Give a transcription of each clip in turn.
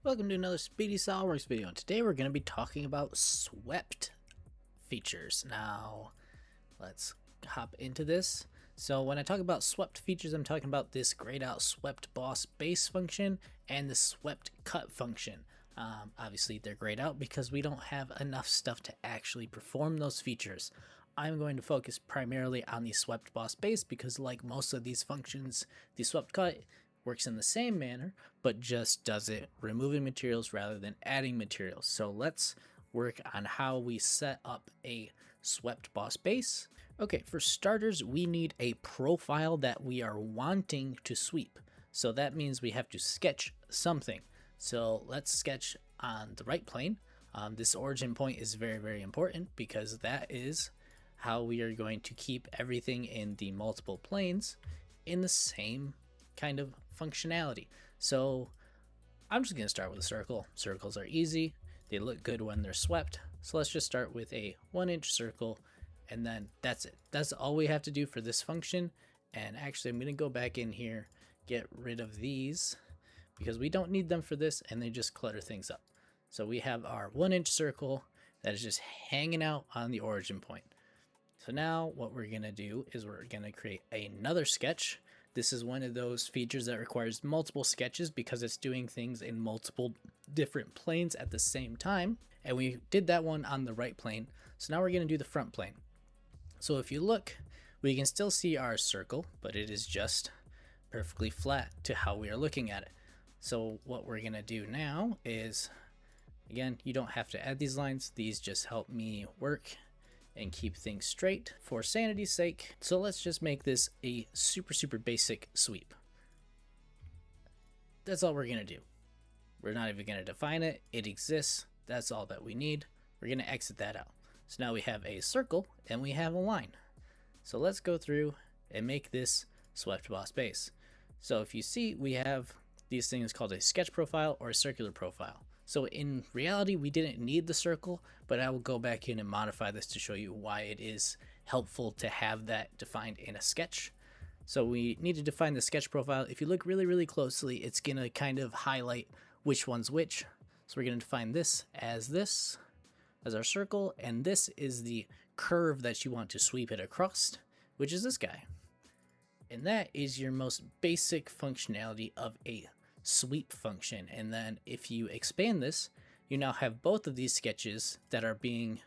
Welcome to another Speedy SOLIDWORKS video, and today we're going to be talking about swept features. Now, let's hop into this. So when I talk about swept features, I'm talking about this grayed out swept boss base function and the swept cut function. Obviously they're grayed out because we don't have enough stuff to actually perform those features. I'm going to focus primarily on the swept boss base because, like most of these functions, the swept cut works in the same manner, but just does it removing materials rather than adding materials. So let's work on how we set up a swept boss base. Okay, for starters, we need a profile that we are wanting to sweep. So that means we have to sketch something. So let's sketch on the right plane. This origin point is very, very important because that is how we are going to keep everything in the multiple planes in the same kind of functionality. So I'm just going to start with a circle. Circles are easy. They look good when they're swept. So let's just start with a 1-inch circle, and then that's it. That's all we have to do for this function. And actually, I'm going to go back in here, get rid of these because we don't need them for this and they just clutter things up. So we have our 1-inch circle that is just hanging out on the origin point. So now what we're going to do is we're going to create another sketch. This is one of those features that requires multiple sketches because it's doing things in multiple different planes at the same time. And we did that one on the right plane. So now we're going to do the front plane. So if you look, we can still see our circle, but it is just perfectly flat to how we are looking at it. So what we're going to do now is, again, you don't have to add these lines. These just help me work and keep things straight for sanity's sake. So let's just make this a super basic sweep. That's all we're gonna do. We're not even gonna define it. It exists. That's all that we need. We're gonna exit that out. So now we have a circle and we have a line. So let's go through and make this swept boss base. So if you see, we have these things called a sketch profile or a circular profile. So in reality, we didn't need the circle, but I will go back in and modify this to show you why it is helpful to have that defined in a sketch. So we need to define the sketch profile. If you look really closely, it's going to kind of highlight which one's which. So we're going to define this as our circle, and this is the curve that you want to sweep it across, which is this guy. And that is your most basic functionality of a sweep function. And then if you expand this, you now have both of these sketches that are being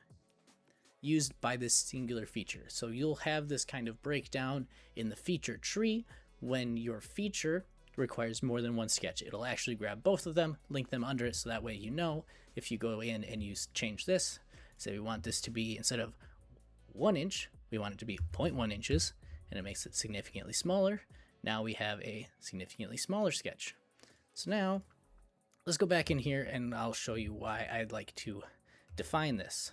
used by this singular feature. So you'll have this kind of breakdown in the feature tree. When your feature requires more than one sketch, it'll actually grab both of them, link them under it, so that way you know if you go in and you change this, say we want this to be, instead of 1 inch, we want it to be 0.1 inches, and it makes it significantly smaller. Now we have a significantly smaller sketch. So now let's go back in here and I'll show you why I'd like to define this.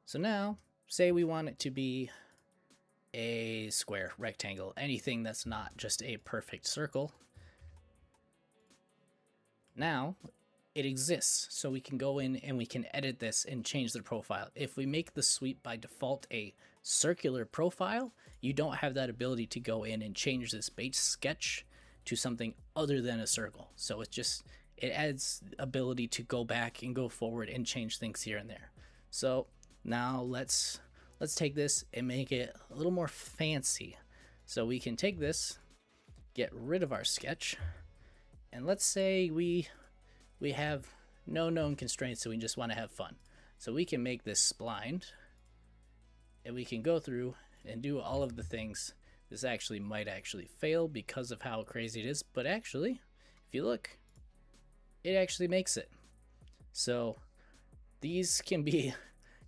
So now say we want it to be a square, rectangle, anything that's not just a perfect circle. Now it exists, so we can go in and we can edit this and change the profile. If we make the sweep by default a circular profile, you don't have that ability to go in and change this base sketch to something other than a circle. So it adds ability to go back and go forward and change things here and there. So now let's take this and make it a little more fancy. So we can take this, get rid of our sketch, and let's say we have no known constraints, so we just want to have fun. So we can make this splined, and we can go through and do all of the things. This actually might fail because of how crazy it is, but actually, if you look, it actually makes it. So these can be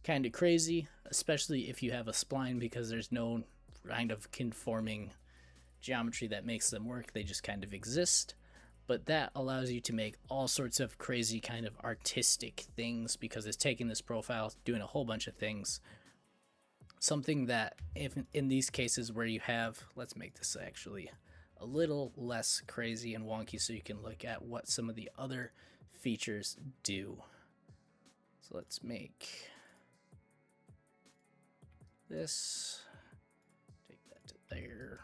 kind of crazy, especially if you have a spline, because there's no kind of conforming geometry that makes them work. They just kind of exist. But that allows you to make all sorts of crazy kind of artistic things because it's taking this profile, doing a whole bunch of things. Something that, if in these cases where you have, let's make this actually a little less crazy and wonky so you can look at what some of the other features do. So let's make this, take that to there.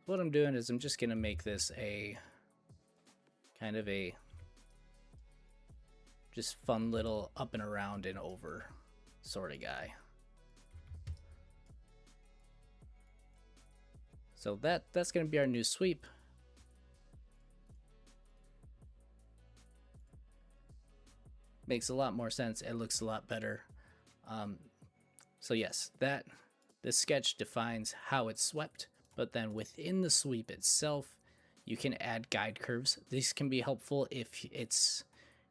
What I'm doing is I'm just going to make this a kind of a just fun little up and around and over sort of guy. So that's going to be our new sweep. Makes a lot more sense. It looks a lot better. So yes, this sketch defines how it's swept, but then within the sweep itself, you can add guide curves. These can be helpful if it's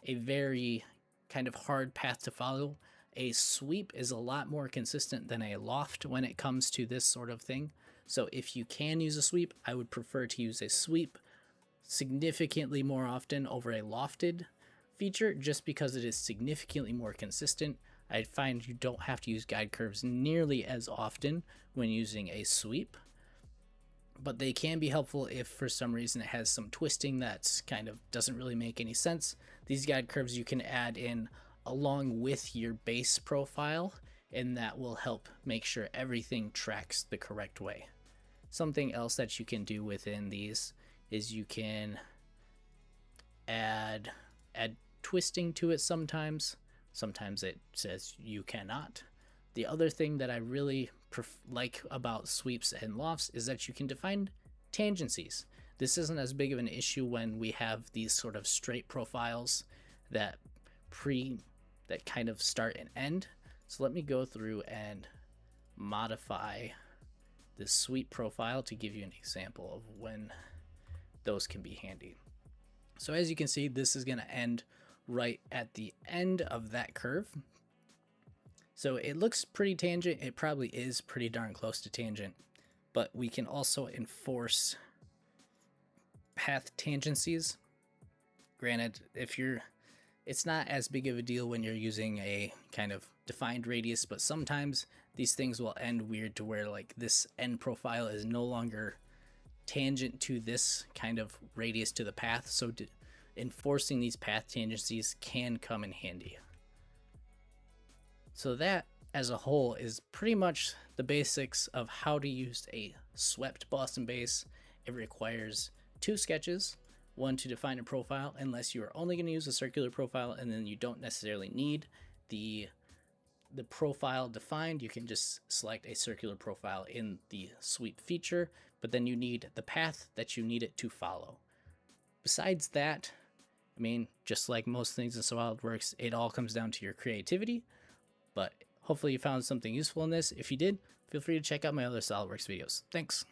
a very kind of hard path to follow. A sweep is a lot more consistent than a loft when it comes to this sort of thing. So if you can use a sweep, I would prefer to use a sweep significantly more often over a lofted feature, just because it is significantly more consistent. I find you don't have to use guide curves nearly as often when using a sweep, but they can be helpful if for some reason it has some twisting that kind of doesn't really make any sense. These guide curves you can add in along with your base profile, and that will help make sure everything tracks the correct way. Something else that you can do within these is you can add twisting to it sometimes. Sometimes it says you cannot. The other thing that I really like about sweeps and lofts is that you can define tangencies. This isn't as big of an issue when we have these sort of straight profiles that kind of start and end. So let me go through and modify this sweep profile to give you an example of when those can be handy. So as you can see, this is going to end right at the end of that curve. So it looks pretty tangent. It probably is pretty darn close to tangent, but we can also enforce path tangencies. Granted, it's not as big of a deal when you're using a kind of defined radius, but sometimes these things will end weird to where like this end profile is no longer tangent to this kind of radius to the path. So enforcing these path tangencies can come in handy. So that as a whole is pretty much the basics of how to use a swept Boston base. It requires 2 sketches, one to define a profile, unless you are only going to use a circular profile, and then you don't necessarily need the profile defined. You can just select a circular profile in the sweep feature, but then you need the path that you need it to follow. Besides that, I mean, just like most things in SOLIDWORKS, it all comes down to your creativity, but hopefully you found something useful in this. If you did, feel free to check out my other SOLIDWORKS videos. Thanks.